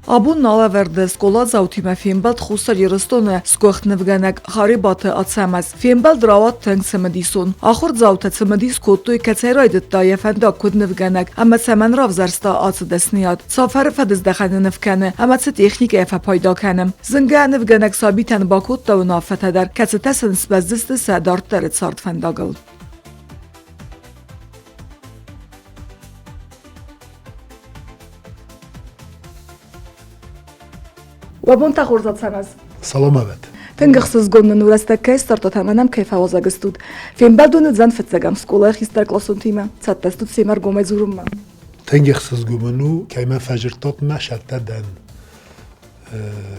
Abun alăvărd scola zautime filmbald xusar yeristone skocht nevganek Харебаты Ацъмъз. Filmbald rawat teng semedisun. Ахор завта semedis kotuy kaceraydet da yefenda kud nevganek. Ama semen rav zarsta atı desniyat. Safar fediz dakhane nevkane. Ama tse teknik efe payda kanem. Zınga nevganek sabiten bakut da unafet eder. Kasetesen sbezdist sedart deret sart fendagıl. وابون تخورز اتسمز سلام أبد تنگخسز گونن ورسته که استارت تمنم کیف وازگستود فیلم بدون زن فتزگم سکولا خیستر کلاسون تیمه تستود سیمر گومه زورم من تنگخسز گومنو که من فجرتات ما شرطه دن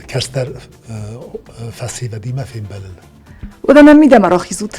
کستر فسیده دیمه فیلم بلن و دنم میدم راخی زود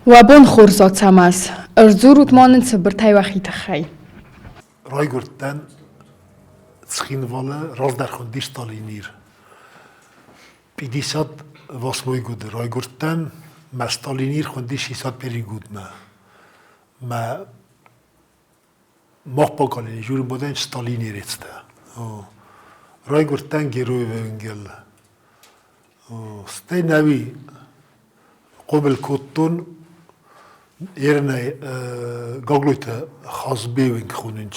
وابون خورز اتسمز ارزورت مانن سبرتای وخیت خی رای گردن تسخین والا راز در خوندی ستالینیر پیدیسات واسموی گوده رای گردن ما ستالینیر خوندی شیسات پری گود ما ماه پاکالینی جورم بودن ستالینیر ایسته رای گردن گروی ونگل ستی نوی قبل کتون yerine gagloyta xazbevin khununç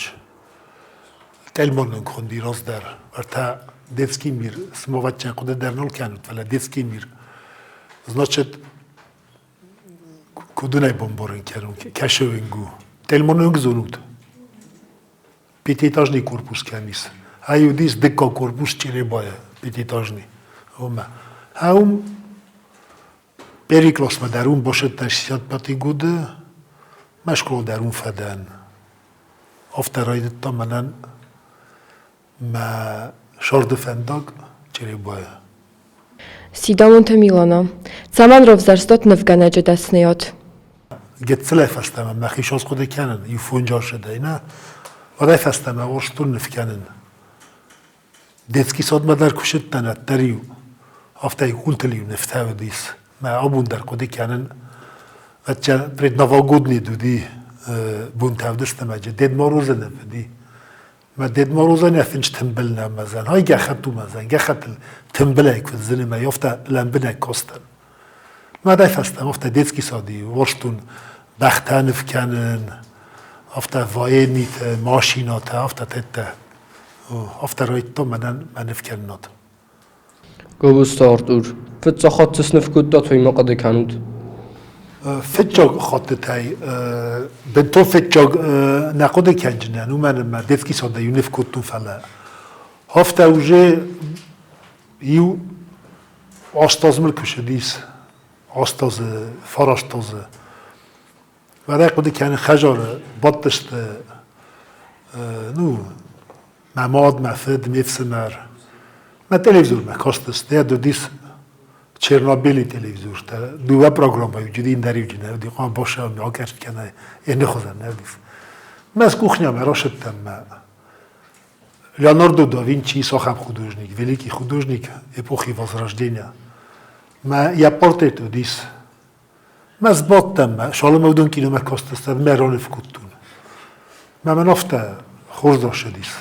telmonun khundi razder arta детский мир смоватчан куда дернул канут вала детский мир значит кудунай бомборин керун кашевингу телмонун гзунут пятиэтажный корпус канис аюдис дека корпус черебая пятиэтажный ома хаум Periklós ma در اون باشد تشریحات باتی گوده مشکل در اون فدن افترایت تا منن ما شارد فندق چری باید سیدامون تمیلانا زمان رو زرستات نفگنه جدسنیات گت سلای فستم ما خیشاز خود کنن یفون جار شده اینا و رای فستم واشتون نفکنن دیتسکی ساد ما در کشت تنت دریو افتای قلتلیو نفته و دیس ما ابون در کودی کنن و چه پرید نواگودنی دودی بون تودست ماجه دید ماروزه نفدی ما دید ماروزه نفینش تنبل نمازن های گخت تو مازن گخت تنبل ایک فزنی ما یافته لنبنه کستن ما دای فستم افته دیتسکی سادی ورشتون بختن فکنن افته وای نیت ماشینات افته تته افته رایت تو من نفکنات گوست آردور فت خاط تصنف کد توی مقدر کنود فتجاگ خاطر تای بنتو فتجاگ نقد کنجنه نو من دیسکی ساده یونف کدتون فله هفته اوجه یو آستاز ملکشه دیس آستاز فراشتازه و رای قد کنه خجاره بادشت نو نماد مفد میفسمر ما تلویزیون مکاستست نه دو دیس چرنوبیلی تلویزیون تا دو پروگرام های جدی این دریو جنه و دیگه باشه می آگرش کنه اینه خودم نه دیس ما از کوچنیا مراشتم ما لئوناردو داوینچی ساخم خودوژنیک ولیکی خودوژنیک اپوخی возрождения ما یا پورتریت دیس ما از باتم ما شالم اودون کینو مکاستست مرانه فکوتون ما منافته خورداش دیس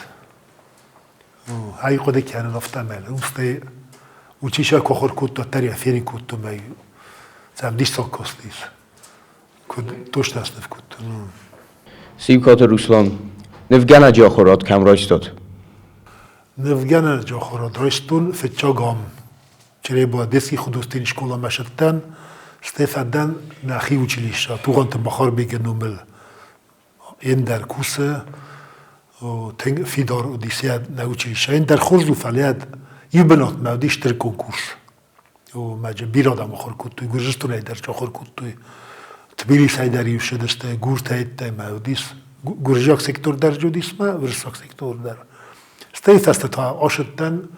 هاي قد كان نفتعمل ومستي وتشيشا كخور كوتو تري فيني كوتو ماي سام ديس سوكوستيس كود توش ناس نفكوتو سيكات روسلان نفجانا جاخورات كم رايستاد نفجانا جاخورات رايستون في تشاغام چري با دسكي خودوستين شكولا مشتن استفادن ناخي وچليشا توغانت بخار بيگنومل این در کوسه و تنگ فیدار اودیسیاد نوچیش این در خورز و فعالیت یبنات مودیش در کنکورس و ماجه بیرادم آخر کتوی گرجستون ای در چاخر کتوی تبیلیس ای در یوشه دسته گورت ایت مودیس گرجاک سکتور در جودیس ما ورساک سکتور در استایت است تا آشتن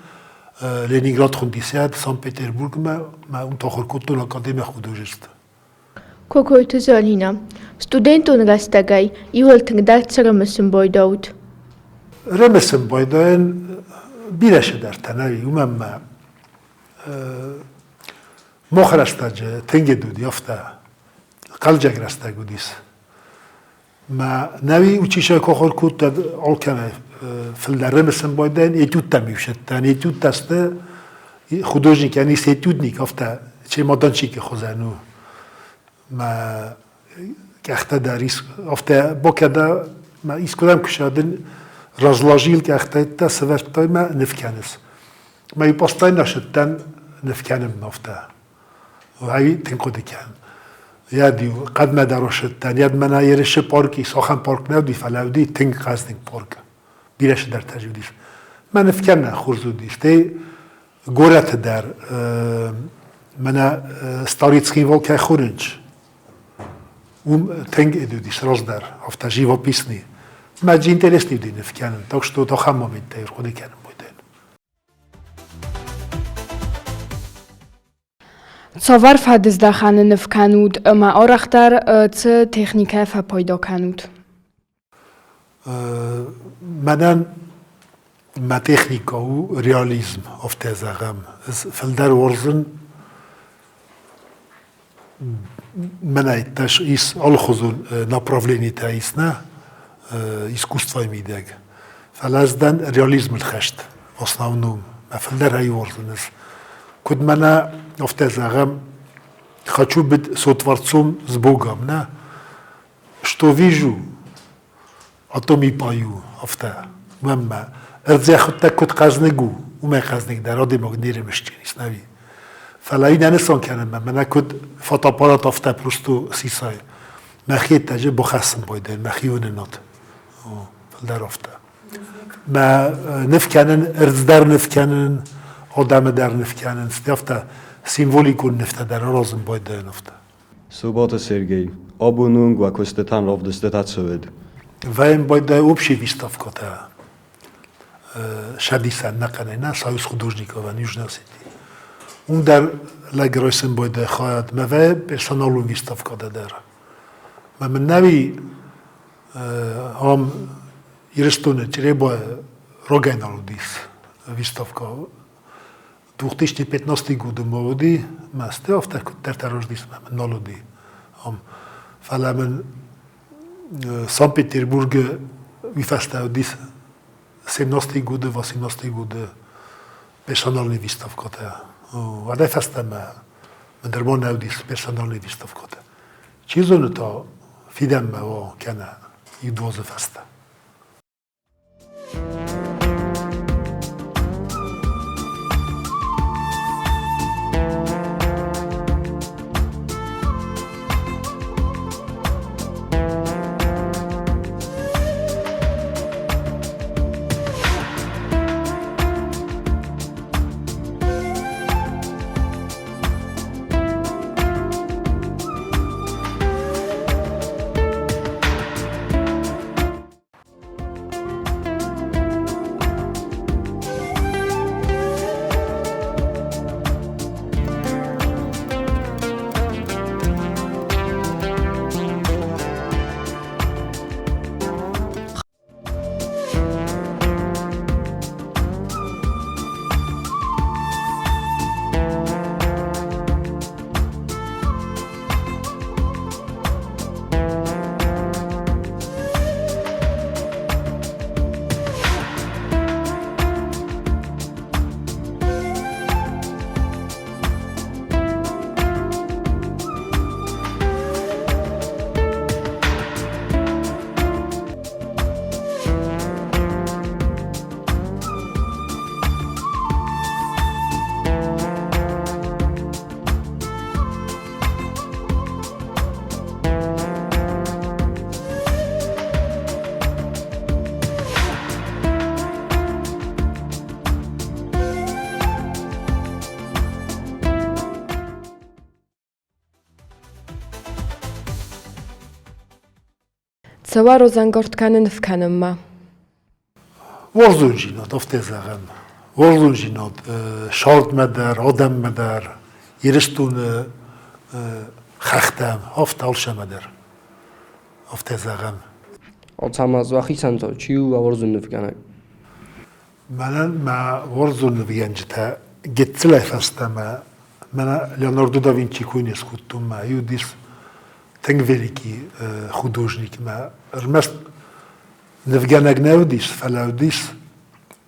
Leningrad خندیسیاد سان پتربورگ ما اون تا خورکوتون اکادمی خودوجست. Kokoytu zalina. Studentun rastagay, iwaltın daltsara mısın boydavut. Remesin boydayan birleşe dertene umma مخرستاجه تنگ دودی افته قلجک رسته گودیس ما نوی اوچیشه که خور کود داد آلکمه فلدره مثل بایدن ایتود تمیوشد تن ایتود تسته خودوژنیک یعنی سیتود نیک افته چه مادان چی که خوزنو ما که اخته داریس افته با کده ما ایس کدام کشادن رازلاجیل که اخته تا سورتای ما نفکنس ما ای پاستای نشدن نفکنم نفته و هایی تنقودی کن یادیو قد مدارشتن یاد من ایرش پارکی ساخن پارک نودی فلاودی تنگ قصدین پارک بیرش در تجودیش من نفکن خورزودیش تی گورت در من ستاریتسکین ولکه خورنج تنگ ادودیش راز در افتا جیوا پیسنی ما جی اینترست نیدی نفکنم تاکشتو تا خم مامید تیر خودی کنم Цавар фадыздаханы нывкануд, ма орахтар ц техника фа пайда кануд. منن ما تکنیکا و ریالیزم افته زغم فلدر ورزن من ایتش ایس الخوزون ناپراولینی تا ایس نه искусство میدگ فلازدن ریالیزم الخشت основном ما فلدر های ورزنش куд мана офтезагам хочу быть сотворцом с Богом, на что вижу, о том и пою, офта. Мама, эрзяхот так куд казнегу, уме казнег да роди могнире мещини снави. Фалаи не сон канем, мана куд фотоаппарат офта просто сисай. Махи таже бохасм бойден, махи уненот. Фалдар офта. ما نفكانن ارزدار نفكانن آدم در نفکنن استفتا سیمبولیکون نفته در رازم باید در نفته. صبحات سرگی آبونونگ و کستتان رافدسته تاتسوید. و این باید در اوبشی ویستاف کتا شدیسن نکنه نه سایوس خودوژنیکا و نیوش نسیدی. اون در لگرایسن باید در خواهد موه پرسنالون ویستاف کتا در. من نوی هم ایرستونه چره باید روگینالو دیس ویستاف کتا 2015 году молоди, ма сте офта терта рожди сме, нолоди. Фаламен Сан Петербург вифаста одис 17 году, 18 году персонални виставката. Ваде фаста ма дермон одис персонални виставката. Чизону то фидем ма о кена и двозе фаста. Цава розангортканы нывканымма. Ворзунжина, офте загам. ورزون جیناد شارد مدر آدم مدر یرستون خختم هفت آلش مدر هفت زغم Ацъմъз وخیسن تو چیو و ورزون نفگنگ ما ورزون نفگنجتا گتسلای فستم من ليوناردو دافنشي كويني سكوتو ما يوديس تنگ великий художник ما رمست نفگنگ نوديس فلاوديس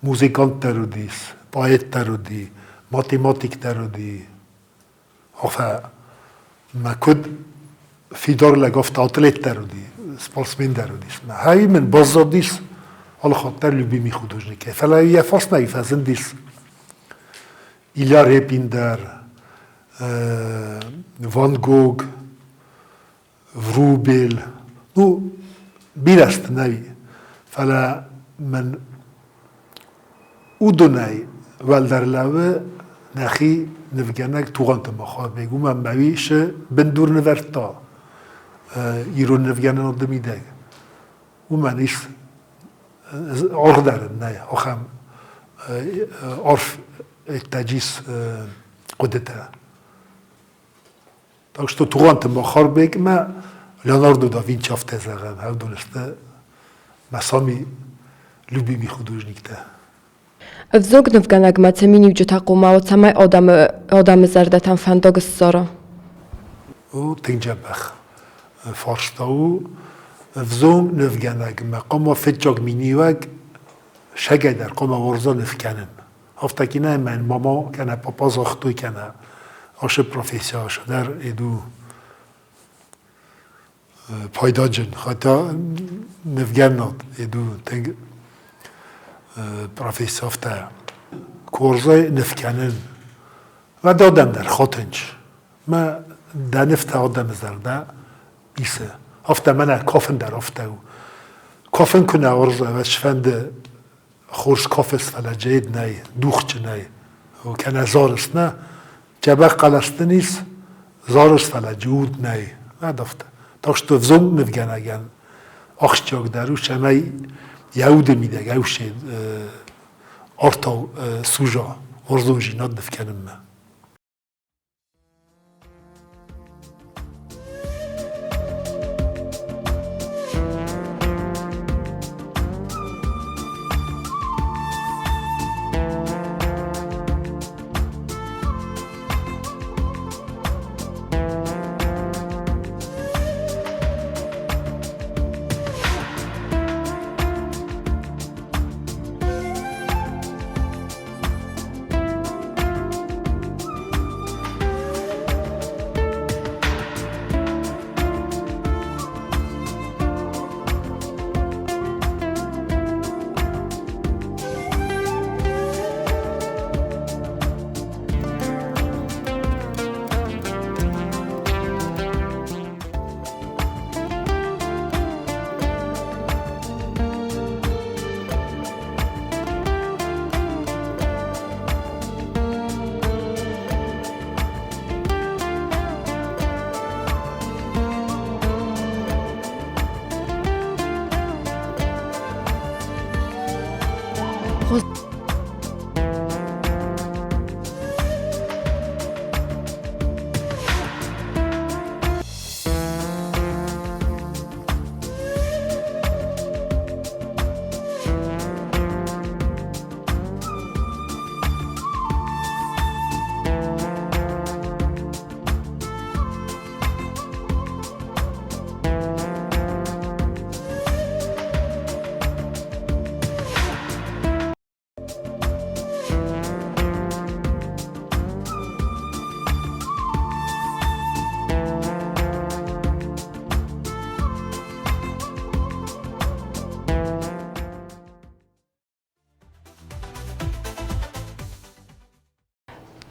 موزيكانت تروديس بايت ترودي ماتيماتيك ترودي enfin ما كود في دور لقفت أطلت ترودي سبورتسمن تروديس ما هاي من بازديس على خاطر لبيمي خودجنيك فلا يفاصنا يفازنديس إلى ريبيندر فان جوغ فروبيل نو بيرست ناي فلا من اودوناي والدر لاوه نخي نفگنگ توغانت مخواه بگو من مویش بندور نورتا ایرون نفگنگ نادمی دگ و من ایس عرق دارن نه آخم عرف تجیس قدرته так что توغانت مخواه بگ من ليوناردو دافنشي افته زغم هاو دونسته مسامی لوبیمی خودجنیکته Взог нвганаг мацамини вджутақума оцамай одам зардатан фандогс сора. او تنجبخ فارشتاو فزوم نفگنگ مقام فتجاگ مینیوگ شگه در قام ورزا نفکنن هفته که نه من ماما کنه پاپا زاختوی کنه آشه پروفیسیا آشه در ایدو پایداجن خطا نفگنات ایدو تنگ پروفیسیا هفته کورزای نفکنن و دادم در خاطنج ما در نفت آدم زرده بیسه هفته من کافن در هفته و کافن کنه ارزه و شفند خورس کافس فلا جید نای دوخچ نای و کنه زارس نه جبه قلسته نیست زارس فلا جود نای ندافته تاکشتو وزون نفگنه گن اخشتیاگ دروش همه یهود میده گوشه آرتا سوژا ارزون جیناد نفکنم من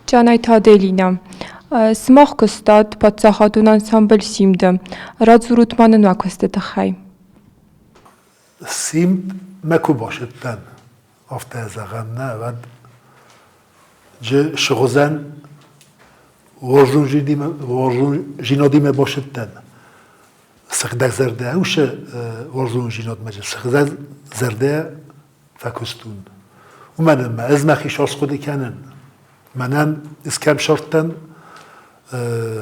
Ջանայ Թադելինա Սմող կստատ պատսախատուն անսամբլ սիմդը ռածուրուտմանն վակվստը տխայ سیم مکو باشدن افته زغم نه و جه شغزن ورزون جینادیم باشدن سخدک زرده اوش ورزون جیناد مجه سخدک زرده فکستون ومنم از مخی شاس خود کنن منن اسکم شرطن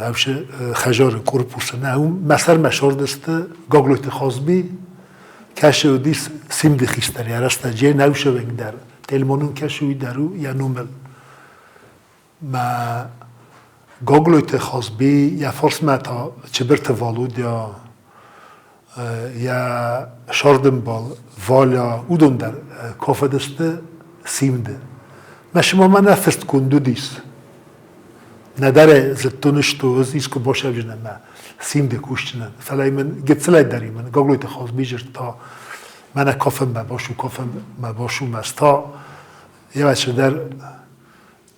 هوش خجار کورپوس نه اون مسر مشار دسته گاگلوت خازبی کشو دیس سیم دخیستری ارسته جه نوشه ونگ در تلمونون کشوی درو یا نومل ما گاگلوت خازبی یا فرس متا چه برت والود یا شاردن بال والا اودون در کافه دسته سیم ده ما شما من نفست کندو دیس نداره زتونش تو از ایسکو باشه بجنه ما سیم ده کوشتنن فلای من گتسلای داری من گاگلوت خازبی جرد تا من کافم ما باشو مستا یه بچه در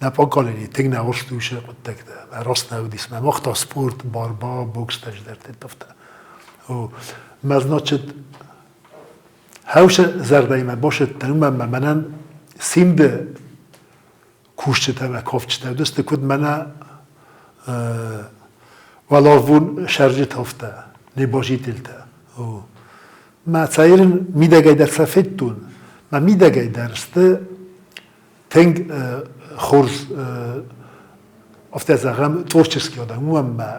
نپاکالی تگ نورستوشه قد تکده و راست نودیس من وقتا سپورت باربا بوکس تجدر تتفته و مزناچت هاوش زرده ما باشد تنوم منن سیم ده کوشته و کافچته دست کد منه ولاوون شرجه تافته نباشی تلته ما تایرن میدگای در سفیدتون ما میدگای درسته تنگ خورز افتاد زغم تورچسکی آدم ما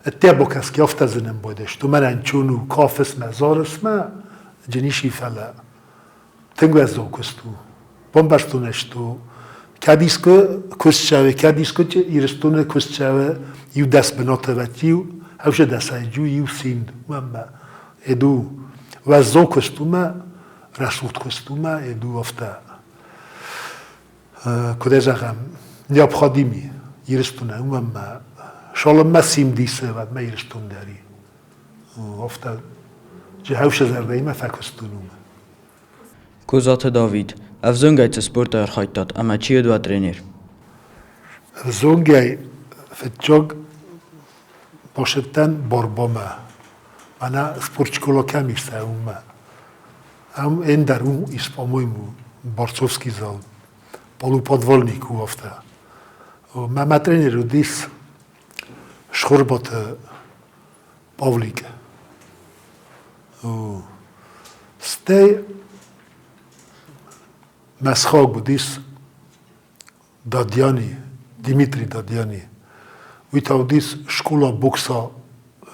اتیابو کسکی افتاد زنم بودش تو من انچونو کافس مزارس ما جنیشی فلا تنگ وزو کستو بمبستونشتو کدیسکو کستچاوه کدیسکو چه ایرستونه کستچاوه یو دست بناته وچیو هوش دستای جو یو سیند ما ادو وزو کستوما رسود کستوما ادو افتا کده زغم نیاب خادیمی ایرستونه ما شالم ما سیم دیسه ود ما ایرستون داری افتا جه هوش زرده ما فکستونوم کوزات داوید افزونگای سپورت در خایتات اما چیه دو ترینر افزونگای فتجاگ باشدن باربامه من سپورتشکولا کمیسته هم این در اون اسپامویمو بارسوفسکی زال پالو پادوالنیکو افته من ترینر دیس شخوربات پاولیک سته مسخاق بودیس دادیانی دیمیتری دادیانی ویتا بودیس شکولا بوکسا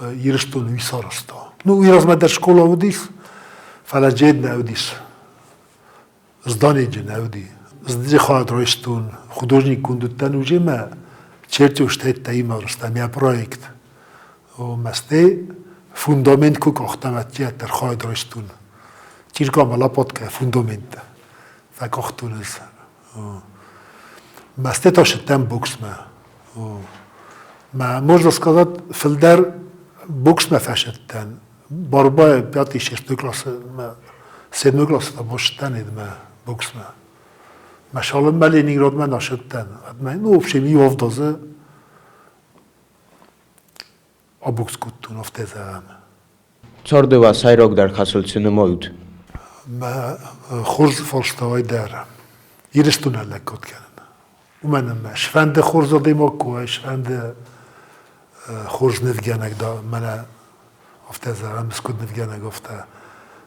ایرستون ویسارستا نو ایراز ما در شکولا بودیس فلا جید نودیس زدانی جه نودی زدی خواهد رویستون خودوژنی کندوتن وجه ما چرتی وشتهید تاییم آرستا میا پرویکت و مسته فوندامنت کو کاختمتیت در خواهد رویستون چیرکا ملا پاد که فوندامنت فکاختونز مسته تا شدتن بوکس ما можно сказать فلدر بوکس ما فشدتن باربای پیاتی ششتو کلاس ما سیدمو کلاس تا باشتن اید ما بوکس ما شالم ما لینینگراد ما ناشدتن ما نو بشمی افدازه آبوکس کتون افتازه هم چارده و سایراک در خسلچونه ماید ما خورز فالشتاوی در ایرستون لکات کردن و منم شفند خورز دیما کوه شفند خورز نفگانک دا من افتازه هم مسکود نفگانک افته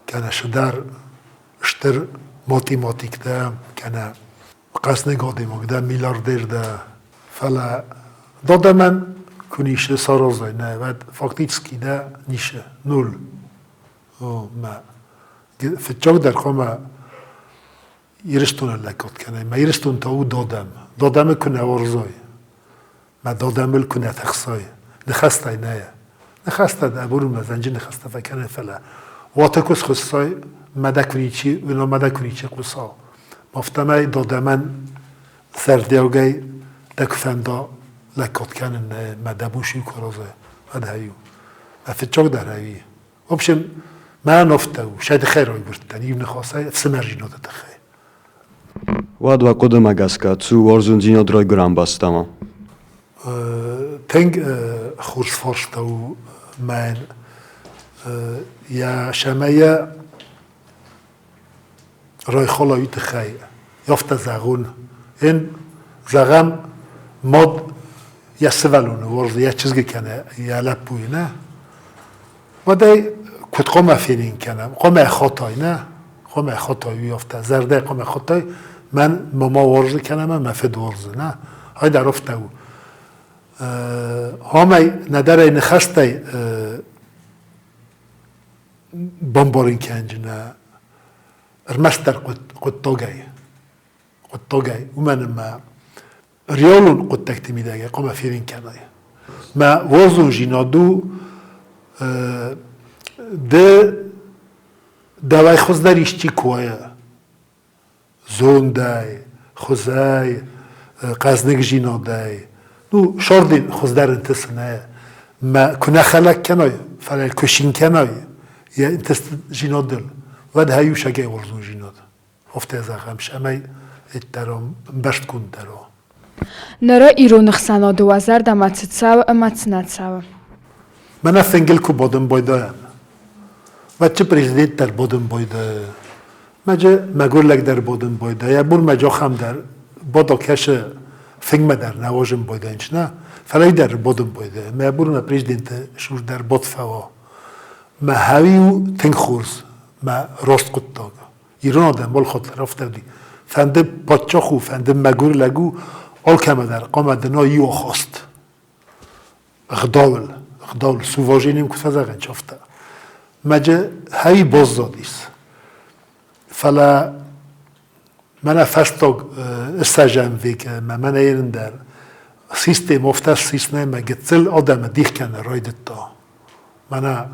کنه شدر اشتر ماتیماتیک ده کنه قصد نگاه دیما ده میلاردر ده فلا داده من کنیشه سارازای نه و فاکتیسکی ده نیشه نول ما فتجاگ در خواه ایرستون لکات کنه ما ایرستون تا او دادم کنه ورزای ما دادم کنه تخصای نخسته نه نخسته ده برون مزنجی نخسته فکنه فلا واتکوس خصای مدکنی چی ونا مدکنی چی قصا مفتمه دادمن سردیاگی دکفندا لکات کنه نه مدبوشی کرازه مدهیو ما فتجاگ در هایی وبشم ما نفته شاید خیر روی برتن این نخواسته سمرجی نوده خیر واد و قدم اگسکا تو ورزونجینو درای گرام باستما تنگ خورس فرشته و من یا شمایه رای خالاییت خیر یافته زغون این زغم ماد یا سوالونه ورز یا چیزگی کنه یا لپوی نه و دی کت قوم فیلین کنم قوم خطای نه قوم خطای یافته زرده قوم خطای من ماما ورزه کنم من مفید ورزه نه های در افته او همه نداره نخسته بمبارین کنج نه ارمستر قد توگای و من ما ریالون قد تکتیمی داگه قام فیرین کنای ما ورزون جینادو ده دوای خوز داریش چی کوه زوندای خوزای قازنگ جینادای نو شاردین خوز دارن تسنه ما کنه خلق کنای فعلا کشین کنای یا انتست جینادل ود هایو شگه ورزون جیناد افته زخمش اما اترام بشت کن درو نرا ایرونخ سنا 2000 دماتساو اماتسناتساو من فنگل کو بودم بایدایم و چه پرزیدنت در بودم بایده مجه مگور لگ در بودم بایده یا بول مجا خم در بادا کش فنگ در نواجم بایده اینچ نه فلای در بودم بایده ما بول ما پرزیدنت شور در بود فوا ما هاویو تنگ خورز ما راست قد داغا ایران آدم بال خود رفته دی فنده پاچاخو فنده مگور لگو آل کم در قام دنا یو خواست اخداول سوواجی نیم که فزاقن چافته مجه هایی باز دادیست فلا من فستاگ استاجم ویک من ایرن در سیستم افتاد سیستم ما گتزل آدم دیخ کنه رایدت تا من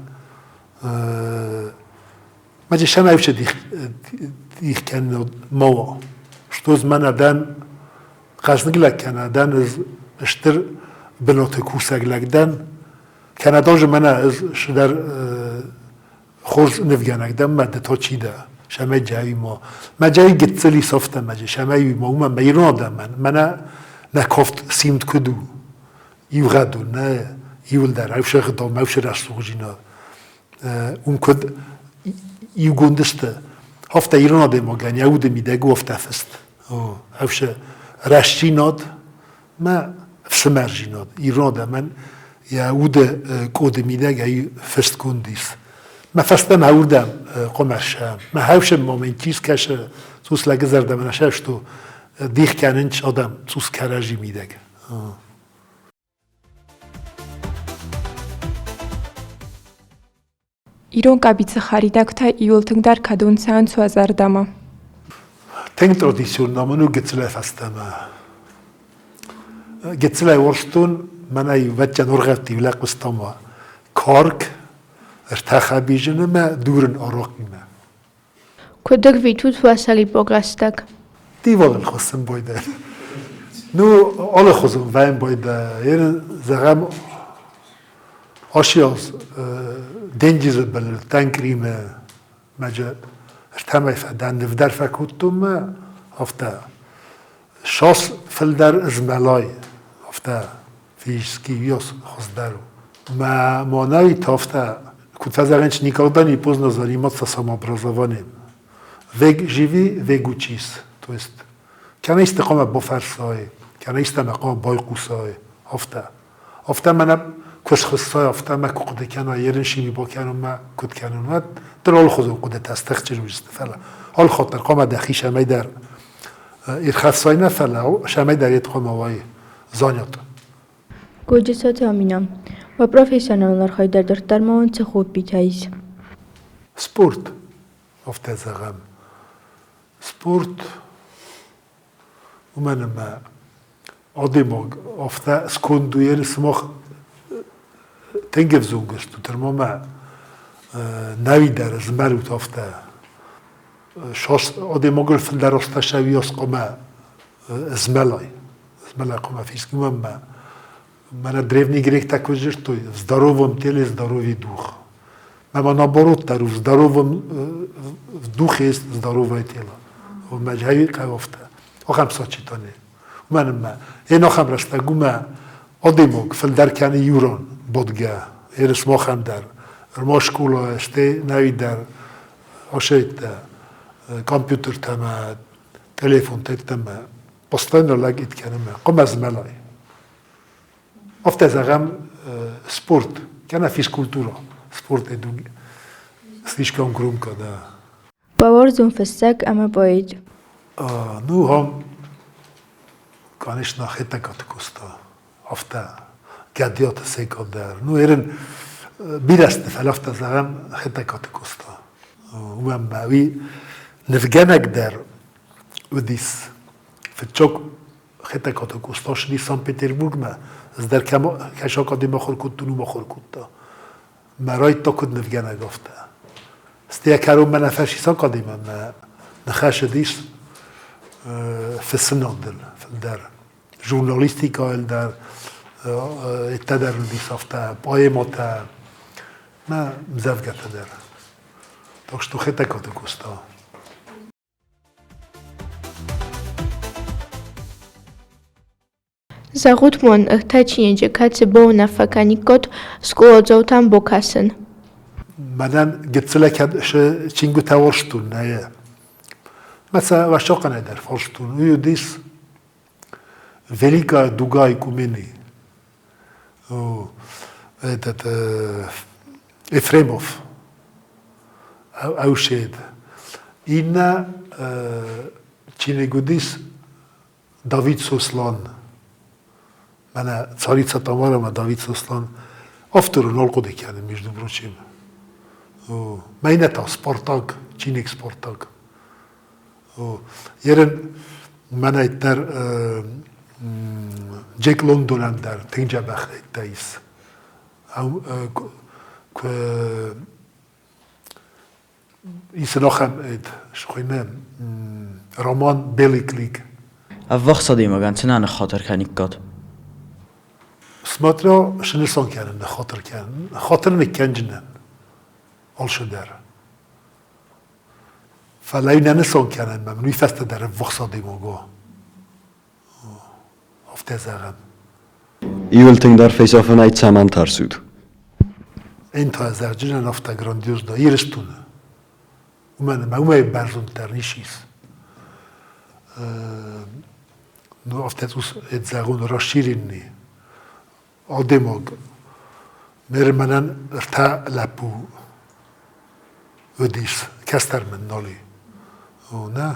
مجه شما ایوشه دیخ کنه موا شتوز من دن قصدگ لک کنه دن اشتر بلوت کوسگ لک دن کنه داج من از شدر خورز نفگنگ دم مده تا چی ده شما جایی ما جایی گتسلی صفته مجه شما ما او من بیرون آدم من نکافت سیمت کدو یو غدو نه یول در اوش غدام اوش رسوق جینا اون کد یو گندسته هفته ایران آدم آگن یهود میده گو هفته فست اوش رشتی ناد ما فسمر جیناد ایران آدم من یهود کود میده گه فست کندیست ما فستم هاوردم قمرشم ما هاوشم مومنتیز کش توس لگه زردم نشش تو دیخ کننچ آدم توس کرجی میدگ ایران قبیت خریدک تا ایولتنگ در کدون سان 2000 دما تنگ ترادیسیون نامنو گتسله فستم گتسله ورستون من ای وجه نرغتی ولی قستم کارک ارتاخا بیجنه ما دورن آراقی ما کدک ویتوت واسالی بگستک دیوال خواستم بایده نو آل خوزم ویم بایده یعنی زغم آشیاز دنجیز بل تنکریمه مجا ارتمای فدن نفدر فکوتم ما هفته شاس فلدر ازملای هفته فیشسکی یاس خوزدرو ما مانوی تافته Kut fazaręcz nikogo nie pozna zaниматься самообразованием. Вег живи, вег учись. То есть, kana istiqama bofarsay, kana istamaqam boyqusay. Hafta mana kuşxussay, hafta ma kuqde kana yerin shimi bo kana ma kut kana mat drol khuzum qudet astakhchir istfala. Hal khater qama dakhil shamay dar irkhatsay nafala shamay dar yetqama way zanyat. گوجسات آمینم و پروفیسیونال خواهی در ما چه خوب بیتایز سپورت افته زغم سپورت و من ما آدماغ افته سکندویر سماخ تنگف زونگشتو در ما نوی در زمروت افته شاس آدماغ در راسته شوی از قمه زملای قمه فیسکی من древний грех такой же, что в здоровом теле здоровый дух. Но наоборот, в здоровом в духе есть здоровое тело. В маджави кайфта. Охам сочетание. У меня охам растагума одемок филдаркани юрон бодга. Смохам дар. Ромашкула ште навидар. Ошейта компьютер тама телефон тама. Постоянно лагит канама. Комаз малай. Ofte zagam sport, kana fizkultura, sport edu slishkam grumka da. باور زون فستک اما باید Nu ham kanishna khetakat kosta hafta gadiot sekonder. Nu eren birast falafta zagam khetakat kosta. Umam bawi nefganak der udis فتشوك خطة كاتوكوستاش دي سان بيتربورغ ما زدر كما كشا قدي مخور كنتونو مخور كنتا مراي تاكد نفجانا قفتا استيا كارو ما نفاشي سان قديما ما نخاش ديش في السنة في الدار جورناليستيكا الدار التدر دي صفتا بايموتا ما مزافقة تدر تاكشتو خطة كاتوكوستا Զաղութմոն ըղթաչի ենջեկացը բոհն աֆականիկոտ սկուոձոթան բոքասն։ Mənən gitsiləkən çingu təvorştun nəyə? Mesela vaşoqan eder forştun. Uyudis velika dugay kumeni. Этот Ефремов. Аушед. İnna çinegudis David Soslan. Mənə Царица Тамара, Давид Сослан автору нолкоды кәді, между прочим. Mən eta Spartak, Çinik Spartak. Yerin mənə etlər Jack London'an der, Tengce bəxtəyyiz. İsin axəm et, şoxinəm, Roman Beliklik. Avvaqsa deyim, əgənçinən xatır kənikkad. Смотря шнесон кәрін, хатыр кәрін. Хатырны кәнжінен. Алшы дәр. Фәләйнәні сон кәрін мәмін. Уйфәсті дәрі вақса дейм оға. Афтәз әғəm. Իվլթինգ դար ֆեյսոֆն այդ սաման թարսուդ։ Են թա əzərcinən afta grandiyoz da. Yiristun. Umay bərzun tər nişiz. Afta et zəğun raşirinni. Ademog, mermenen rta lapu ödis, kestermen nali. Ne?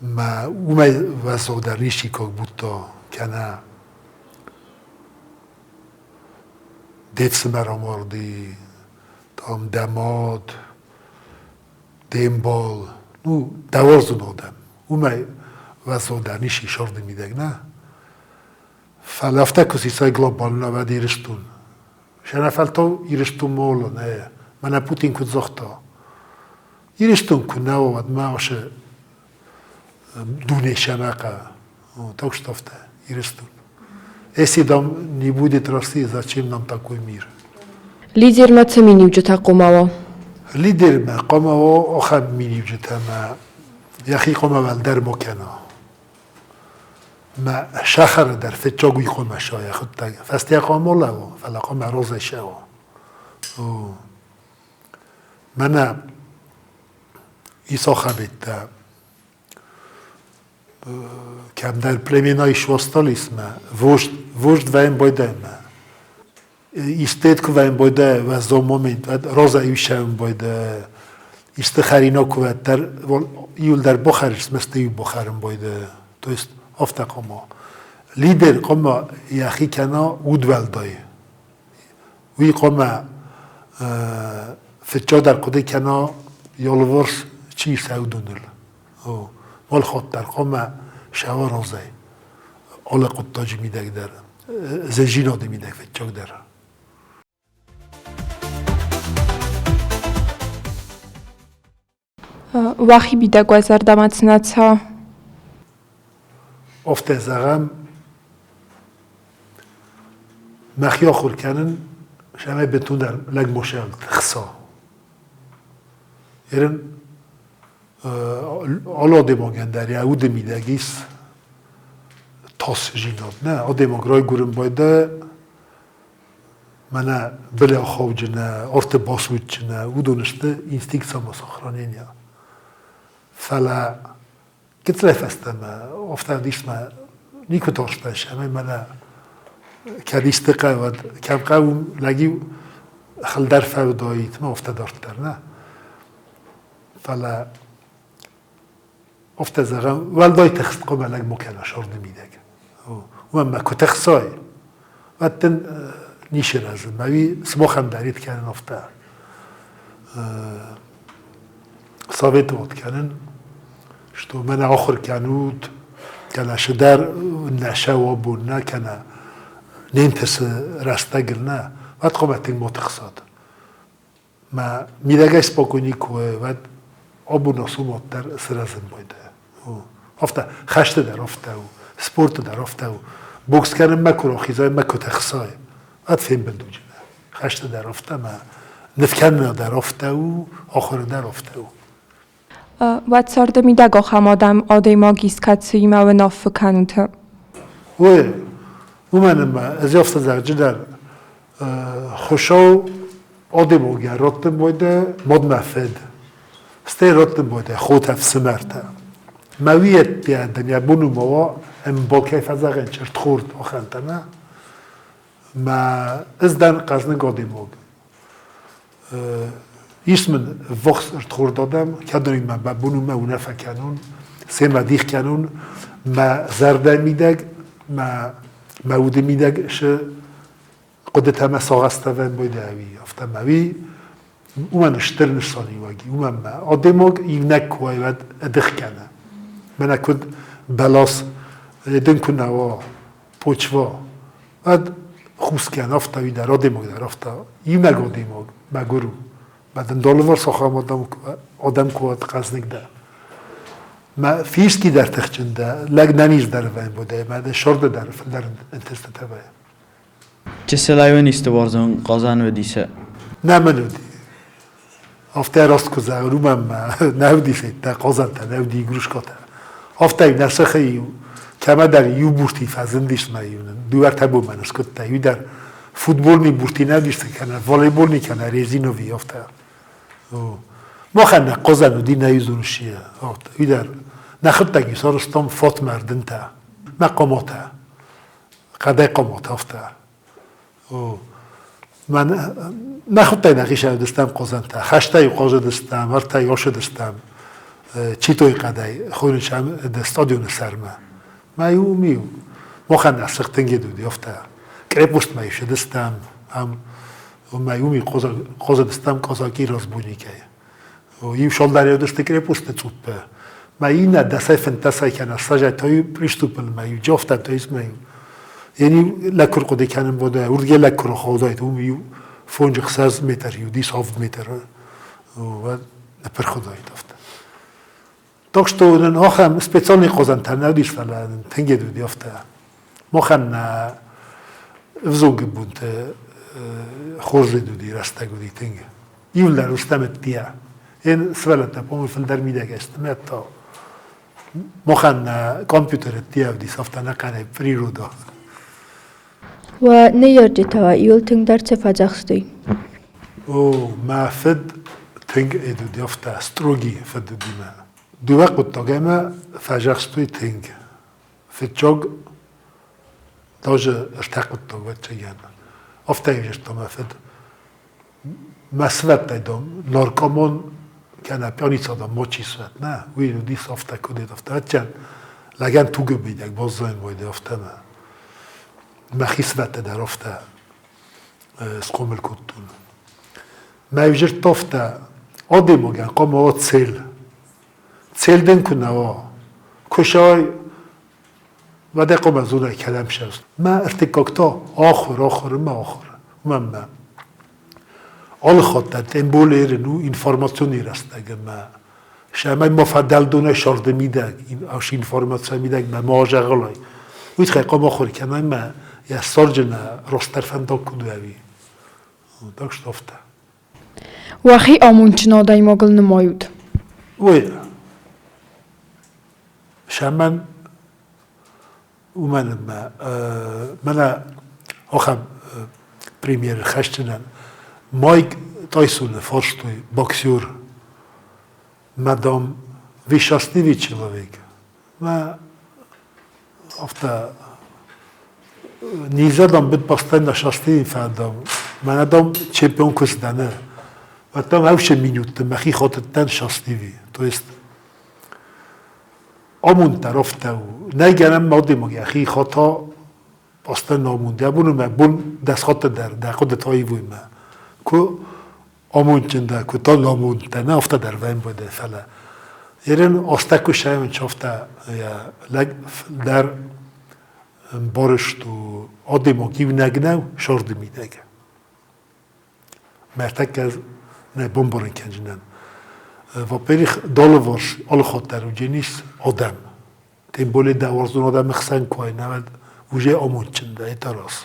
Ma umay vazog der nishikog butta kana detsemer amardi, tam damad, dembal, nu davarzun adam. Umay vazog der nishi şordi mideg, ne? فلافته کسی گلوبال نبود ایرشتون. شنفلتو ایرشتون مولو نه. من پوتین کد زختا. ایرشتون کد نبود ما وشه دونه شنقه. تاکش تفته ایرشتون. Если там не будет России, зачем нам такой мир? Лидер маца минивджет акумаво. Лидер ма قاموا أخم минивджет ما يا أخي قاموا در مكانه. ما شخر در فتشاگوی خود مشای خود تگ فستی قاموله و فلقام روزشه و من ایسا خبیت کم در پلیمینای شواستالیسم وجد و این بایده ایستید که و این بایده و از دو مومنت روزه ایوشه این بایده ایستخرینا که در ایول در بخارش مثل ایو بخارم بایده تو است افته قما لیدر قما یخی کنا ودول دای وی قما فتجا در قده کنا یالورس چی سودونل مال خود در قما شوا روزه آل قطاج میدک در زنجینا دی میدک فتجا در وحی بیده گوزر دمتنات ها افته زغم مخیا خور کنن شما بتون در لگ مشغل خصا ایرن آلا دماغن در یهود میدگیس تاس جیناد نه آدماغ رای گورم بایده منه بله آخاو جنه آرت باسوید جنه او دونشته اینستیکت ساما ساخرانین یا فلا کتره فستمه افتاد دیشمه نیکو تاشتش همه منه کلیسته قواد کم قوم لگی خل در فوداییت ما افتاد دارتر نه فلا افته زغم والدای تخست قبلک مکنه شرد میدگ و ما کتخسای و تن نیشه رزم موی سمخم دارید کنن افته ثابت بود کنن شتو من آخر کنود کنه شدر نشه و بونه کنه نینتس رسته گرنه و قامت این متخصاد ما میدگه سپاکنی کوه و آبو ناسو مادر سرزن بایده افته خشت در افته و سپورت در افته و بوکس کردن مکر آخیزای مکر تخصای و فهم بندو جنه خشت در افته ما نفکن در افته و آخر در افته و سرد میدگه خم آدم ماگیس کتسی ما و ناف کنوته و منم از یافته زرجه در خوشاو آدم اوگر راتن بایده مد مفید ستی راتن بایده خود افسمرته مویت بیادن یا بونو موا ام با کیف از اغن چرت خورد آخنده نه ما از دن قزنگ آدم اوگ اسمن وقت ارت خورد آدم که داریم ما بونو ما اونه فکنون سه مدیخ کنون ما زرده میدگ ما موده میدگ شه قدرت همه ساغسته ون بایده اوی افته موی اومن اشتر نشانی واگی اومن ما آدماگ این نکوی ود ادخ کنه من اکد بلاس دن کن نوا پوچوا ود خوست کن افته وی در آدماگ در افته این نگ آدماگ مگرو بعدن دالوار ساخم آدم کواد قزنگ ده ما فیسکی در تخچنده لگ نمیز در وین بوده بعد شرد در انتسته تبه چه سلایو نیست وارزان قازان و دیسه نه منودی افته راست که زغرو من نودی فید تا قازن تا نودی گروش کاته افته نسخه ایو کما در یو بورتی فزندیش میونن دوار تبو منش کت تا یو در فوتبال نی بورتی ندیشت کنه والیبال نی کنه ریزینوی افته ما خنده قازن و دی نیزونشیه یو در نخد تگی سارستم فات مردن تا مقاماته قده قامات افته من نخود تای نقیش دستم قازن تا خشته قازه دستم هر تای آشه دستم چی توی قده خونش هم استادیون سرمه ما یو میو ما خند نسخ تنگی دودی افته کرپوست میشه دستم هم ما یو می قازه دستم قازاکی راز بونی که یو شال دریو دسته کرپوست نتوبه ما این دسته فنتسای کنه سجای تایی پریشتوپل ما یو جافته تاییز ما یو یعنی لکر قده کنم بوده اردگه لکر خودایت اون یو فونج خساز متر یو دیس هفت متر و نپر خودایت افته так что нахам специальный قازن تنودیش فلان تنگه دودی افته مخن افزوگ بونت خورز دودی رسته گودی تنگه یون در استمت دیا این سوالت نپامی فل در میده گشت متا مخن کامپیوتر دیا ودی افته نکنه پری رو دا و نیارجی توا ایول تنگ در چه فجاخستوی او ما فد تنگ ایدو دی افته استروگی فد دودی ما دو وقت تاگمه فجاخستوی تنگ فجاگ داج ارتقت تاگ بچه گیانه افته ایوشت تا ما فد مسوت دایدم نارکامان کنه پیانیسا دا موچی سوت نه ویلو دیس افته کدید افته هچن لگن توگه بیدک باز زاین بایده افته ما مخیصوت در افته سکومل کتون ما ایوشت تافته آده موگن قام آد سیل دن کنه کشای و دقیقا زونه کلم شست ما ارتکاکتا آخر ما آل خاطر این بوله نو اینفورماسیونی رسته ما شما مفدل دونه شارده میده این آش اینفورماسیون میده ما ماجه غلای ویت خیلی قام آخر کنه ما یا سرجنا راستر فندا کدوی داشت افته وخی آمونچ نادای ماگل نمایود وی شمن اومدم من آخر پریمیر خشتنن مایک تایسون فرشتوی باکسیور مدام ویشاستیوی چلویگ ما افته نیزدم بد باستن نشاستی فردام من ادم چمپیون کردنه و تام هفش مینوت مخی خاطر تن شاستیوی تو است آمون طرف تو نگرم ماده مگه خی خطا اصلا نامونده بونو ما بون دست خط در خودت هایی وی ما که آمون چنده که تا نامونده نه افته در وین بوده فلا یرن اصلا که شایم چافته در بارش تو آده مگی نگنو شرد میده مرتک از نه بوم بارن کنجنن و پریخ دالوارش آل خاطر و جنیس آدم تیم بولی دوارزون آدم خسن کوی نمید وجه آمون چنده ایتاراس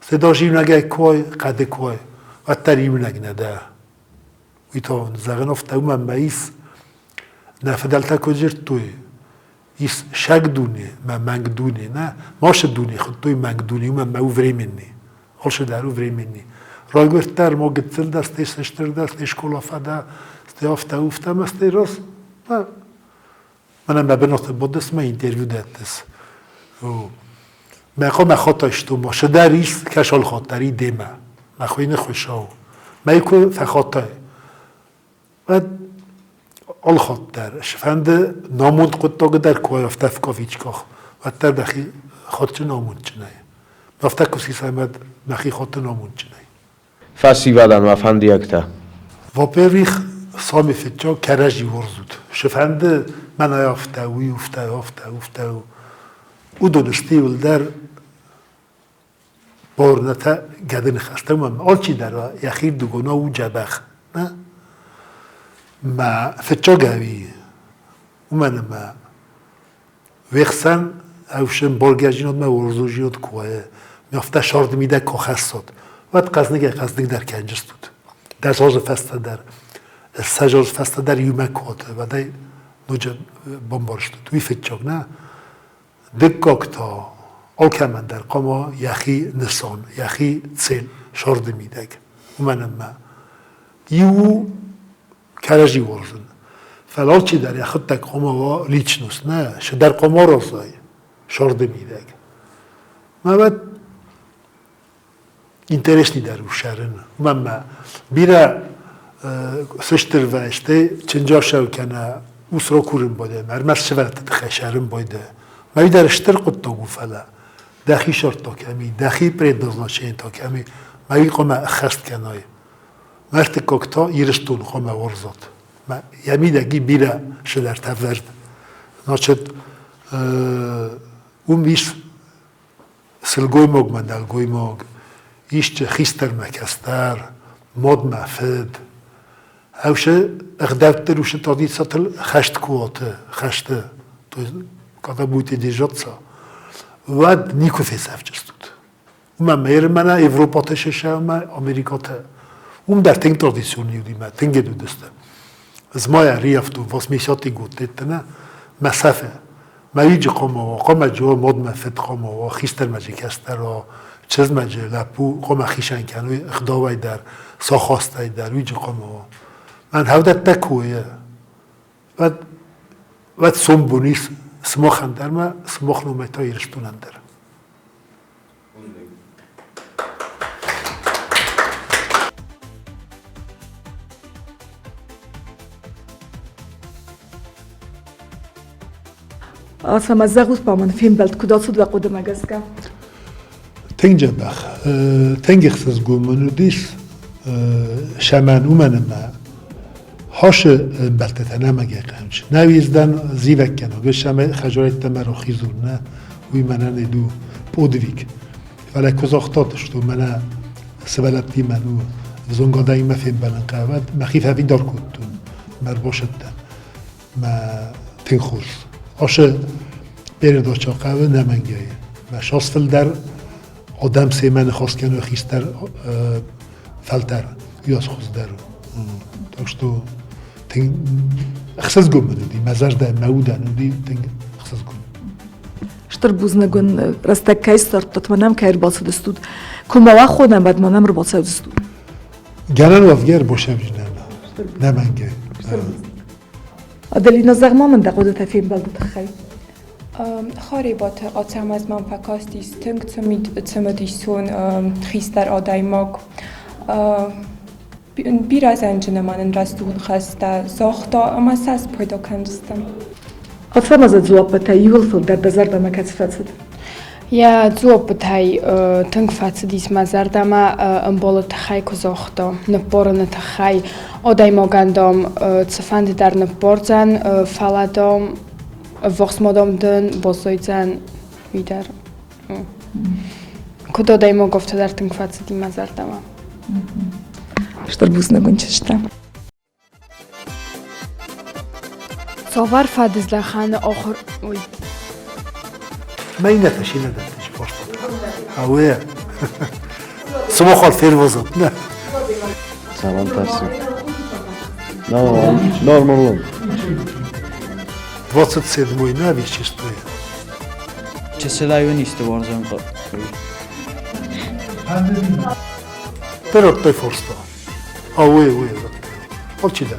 صداشیم نگه کوی قده کوی و تریم نگنده ویتا زغن افته او من ایس نفدلتا کجر توی ایس شک دونه من منگ دونه نه ماش دونه خود توی منگ دونه او من او وریمنی آلش در او وریمنی رای گفتر ما گتزل دست سشتر دست اشکال آفده افته افته مسته راست منم ببینم بود اسم اینترویو دادس من خاطرش تو باشه دریس کشال خاطری دیمه من خوینه خوشاو من یکو فخاطر و آل خاطر شفند ناموند خود تا در کوی افته فکافیچ کاخ و تر بخی خاطر ناموند چنه افته کسی سمت بخی خاطر ناموند چنه فسیولن و فندی اکتا و پریخ سامی فتجا کرجی ورزود شفند من افته وی افته او دونستی ول در بارنتا گدن خسته آل چی در یخیر دوگونا او جبخ نه ما فتجا گوی او من ما ویخسن اوشن بارگجینات ما ورزوجیات کوه میافته شارد میده که خستاد وقت قصدنگ در کنجستود در ساز فسته در سجاز فسته در iumă کوته و دای نوجه بمبارشتود وی فتجاگ نه دکاکتا آلکمن در قاما یخی نسان یخی تسل شارد میدگ و منم ما یو کرجی ورزن فلال چی در یخد تک قاما و لیچنوس نه شدر قاما رازای شارد میدگ ما باید اینترس نی در او شرن و من بیره سشتر و اشته چنجا شو کنه اوس را کورن باده مرمر شورت خشرن باده ما در اشتر قد تا گفله دخی شرط تا کمی دخی پرید نزناچین تا کمی ما قام خست کنای مرت کوکتا ایرستون قام ورزاد ما یمی دگی بیره شدر تورد ناچت اون بیس سلگوی موگ مندلگوی موگ ایشت خیستر مکستر ماد مفد اوشه اخدرتر وشه تادی ساتل خشت کوته خشته تو کادا بویتی دیجاتسا ود نیکو فیسف جستود من میر منه اوروپا تششه من امریکا ته در تنگ ترادیسیونی دیمه تنگ دو دسته زمایا ریافتو واس میشاتی گوته نه مسافه ما یج قام جو ماد مفد قام خیستر مجیکستر چیز مجه لپو قام خیشن کنوی اخداوی در ساخاستای در ویج قام من هودت تکویه و سنبونیس سماخن در ما سماخ نومتا ایرشتونن در Ацъмъз загут паман филм белт кудацуд ва кудамагазга تنجا بخ تنجخ سزگومنودیس شمان اومنما هاش بلتتنا مگه قمش نویزدن زیوک کنه به شما خجالت تمرا خیزون نه وی منن دو پودویک ولی کزاختاتش تو منه سبلتی منو زنگادایی مفیم بلن قواد مخیف هفی دار کدتون مر باشدن ما تنخوز هاش بیرد آچا قوه نمنگه و شاسفل در آدم سیمن خواست کنه و خیستر فلتر یاز خوز در تاکش تو اخساس گم منودی مزاج ده مودن ودی تنگ اخساس گم شتر بوزنگون رستک کایستر تطمنم که ارباط دستود کمبوا خودم بعد منم ارباط دستود گرن وافگر باشه بجنم نمنگه ادلینا زغما من دقود تفیم بلد تخی Харебаты Ацъмъз манфакастис тынг цымыдисун хистер адаймаг biraz önce manın rastun hasta zohta ama sas paydo kendistem. Ацәамаза дзуапătăi иулфыл дардазардама кацфацăд. Ja zuopătai tângfață dismazardama îmbolă tăhai cozohto, năporă tăhai odai mogandom tsăfand dar năporzan faladom voxmodom dân bozoizan vidar. Kod odai mogofto dar tângfață dismazardama. Ștărbus năgâncește. Sovar fadız da xanı oxur. Uy. ما این نتشی نداشتش پشت هواه سما خال فیر وزد نه Tamam tersi. Normal. 27-й на веществе. Чеселайвенисты варзан qa. Перед той форста. А вы. Вот чида.